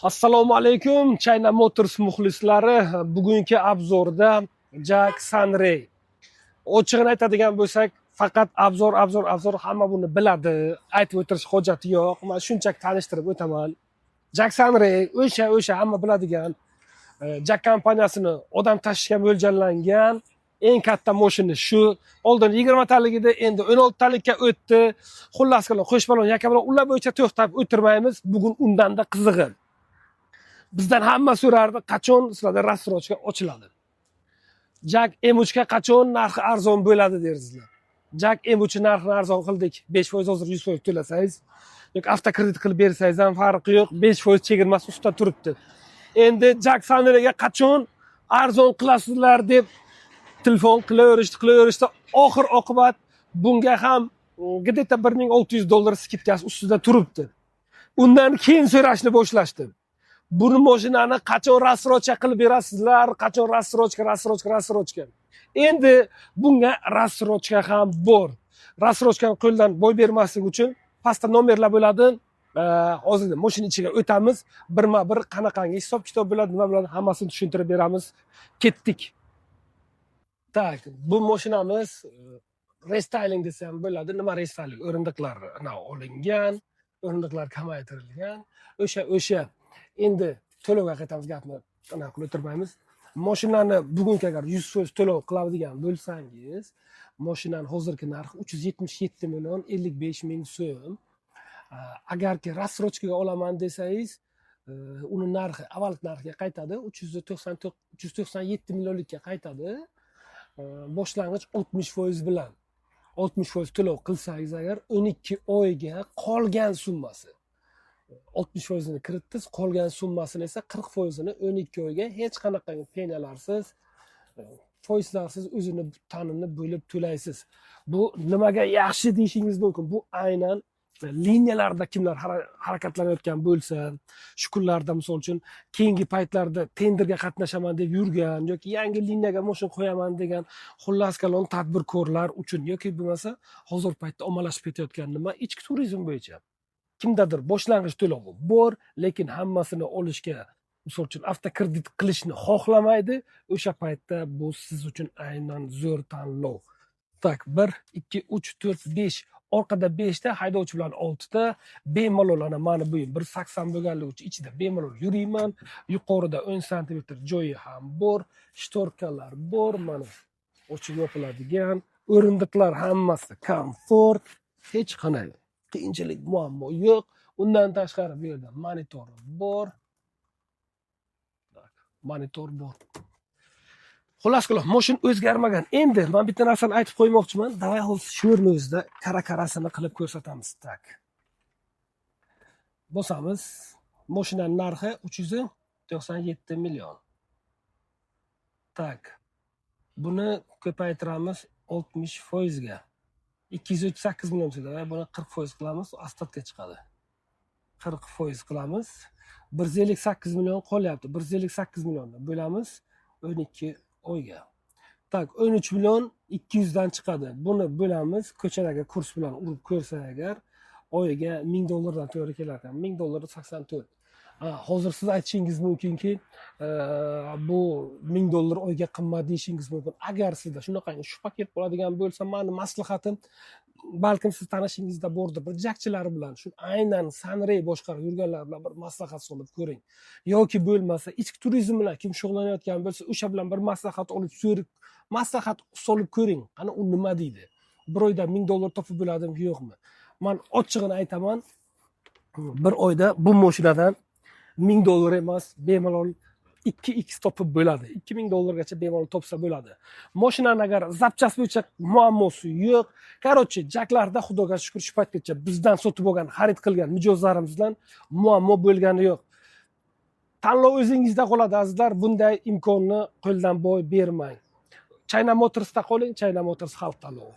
Assalomu alaykum China Motors muxlislari. Bugungi obzorda Jack Sunray. Ochiqni aytadigan bo'lsak, faqat obzor hamma buni biladi. Aytib o'tirish hojati yo'q. Men shunchaki tanishtirib o'taman. Jack Sunray o'sha hamma biladigan Jack kompaniyasini odam tashishga mo'ljallangan eng katta mashina shu. Oldin 20 taligida, endi 16 talikka o'tdi. Xullas qilib, qo'shbalon yaka bilan ular bo'yicha to'xtab o'tirmaymiz. Bugun undanda qizig'i. Bizdan hamma so'rardi, qachon sizlarda rassrochka ochiladi. Jack M3 ga qachon narxi arzon bo'ladi dersizlar. Jack M3 narxini arzon qildik. 5% hozir 100% to'lasangiz, yoki avtokredit qilib bersangiz ham farqi yo'q. 5% chegirmasi ustida turibdi. Endi Jack Sunrayga qachon arzon qilasizlar deb telefon qilaverishdi. Oxir oqibat bunga ham где-то $1600 skidkasi ustida turibdi. Undan keyin so'rashni boshlashdi. Buni mashinani qachon rassrochka qilib berasizlar? Qachon rassrochka? Endi bunga rassrochka ham bor. Rassrochkani qo'ldan boy bermaslik uchun pastda nomerlar bo'ladi. Hozir mashina ichiga o'tamiz. Birma-bir qanaqangi hisob-kitob bo'ladi, nima bo'ladi, hammasini tushuntirib beramiz. Ketdik. Tak, bu mashinamiz restyling desa ham bo'ladi. Nima restyling? O'rindiqlar olingan, o'rindiqlar kamaytirilgan. O'sha endi to'lovga qaytamiz, gapni anaqa qilib o'tirmaymiz. Mashinani bugunga agar 100% to'lov qiladigan bo'lsangiz, mashinaning hozirgi narxi 377 million 55 ming so'm. Agarki rassrochkaga olaman desangiz, uni narxi avvalgi narxiga qaytadi, 397 millionlikka qaytadi. Boshlang'ich 60% bilan 60% to'lov qilsangiz agar 12 oyga qolgan summasi 60%ni kiritdingiz, qolgan summasini esa 40%ni 12 oyga hech qanaqangi penyalarsiz, foizlarsiz o'zini tanini bo'lib to'laysiz. Bu nimaga yaxshi deyishingiz mumkin. Bu aynan liniyalarda kimlar harakatlanayotgan bo'lsa, shu kunlarda misol uchun keyingi paytlarda tenderga qatnashaman deb yurgan yoki yangi liniyaga mashina qo'yaman degan xullas kalon tadbirkorlar uchun yoki bo'lmasa hozir paytda ommalashib ketayotgan nima ichki turizm bo'yicha kimdadir boshlang'ich to'lovi bor, lekin hammasini olishga, misol uchun avtokredit qilishni xohlamaydi. O'sha paytda bu siz uchun aynan zo'r tanlov. Tak, 1 2 3 4 5 orqada 5 ta, haydovchi bilan 6 ta, bemalol ana mana bu 1.80 bo'lganligi uchun ichida bemalol yuriyman. Yuqorida 10 sm joyi ham bor, shtorkalar bor, mana ochib yopiladigan, o'rindiqlar hammasi komfort, hech qanday qiyinchilik, muammo yo'q. Undan tashqari bu yerda monitor bor. Monitor bor. Xullas qilib, mashina o'zgarmagan. Endi men bitta narsani aytib qo'ymoqchiman. Davay hozir shu yerni o'zida kara-karasini qilib ko'rsatamiz. Tak. Bosamiz. Mashinaning narxi 397 million. Tak. Buni ko'paytiramiz 60% ga. 238 million chiqadi. Buni 40% qilamiz, ostatga chiqadi. 40% qilamiz. 158 million qolyapti. 158 millionni bo'lamiz 12 oyga. Tak, 13 million 200 dan chiqadi. Buni bo'lamiz ko'chadagi kurs bilan urib ko'rsak agar oyiga $1000 dan to'g'ri kelar ekan. $1000 84. Hozir siz aytishingiz mumkinki, bu $1000 oyga qimmat deyishingiz mumkin. Agar sizda shunaqangi shubha kelib qoladigan bo'lsa, meni maslahatim, balkim siz tanishingizda bordir, bir jakchilari bilan shu aynan Sunray boshqarib yurganlar bilan bir maslahat solib ko'ring. Yoki bo'lmasa ichki turizm bilan kim shug'ullanayotgan bo'lsa, o'sha bilan bir maslahat olib so'rib, maslahat solib ko'ring. Qani u nima deydi? Bir oyda $1000 topib bo'ladimi, yo'qmi? Men ochig'ini aytaman, bir oyda bu mashinadan $1000 emas, bemalol 2x topib bo'ladi. $2000 gacha bemalol topsa bo'ladi. Mashinani agar zapchast bo'yicha muammosi yo'q. Qarochi, jaklarda xudoga shukr shu paytgacha bizdan sotib olgan, xarid qilgan mijozlarimiz bilan muammo bo'lgani yo'q. Tanlov o'zingizda qoladi azizlar. Bunday imkonni qo'ldan boy bermang. China Motorsda qoling, China Motors xalq tanlovi.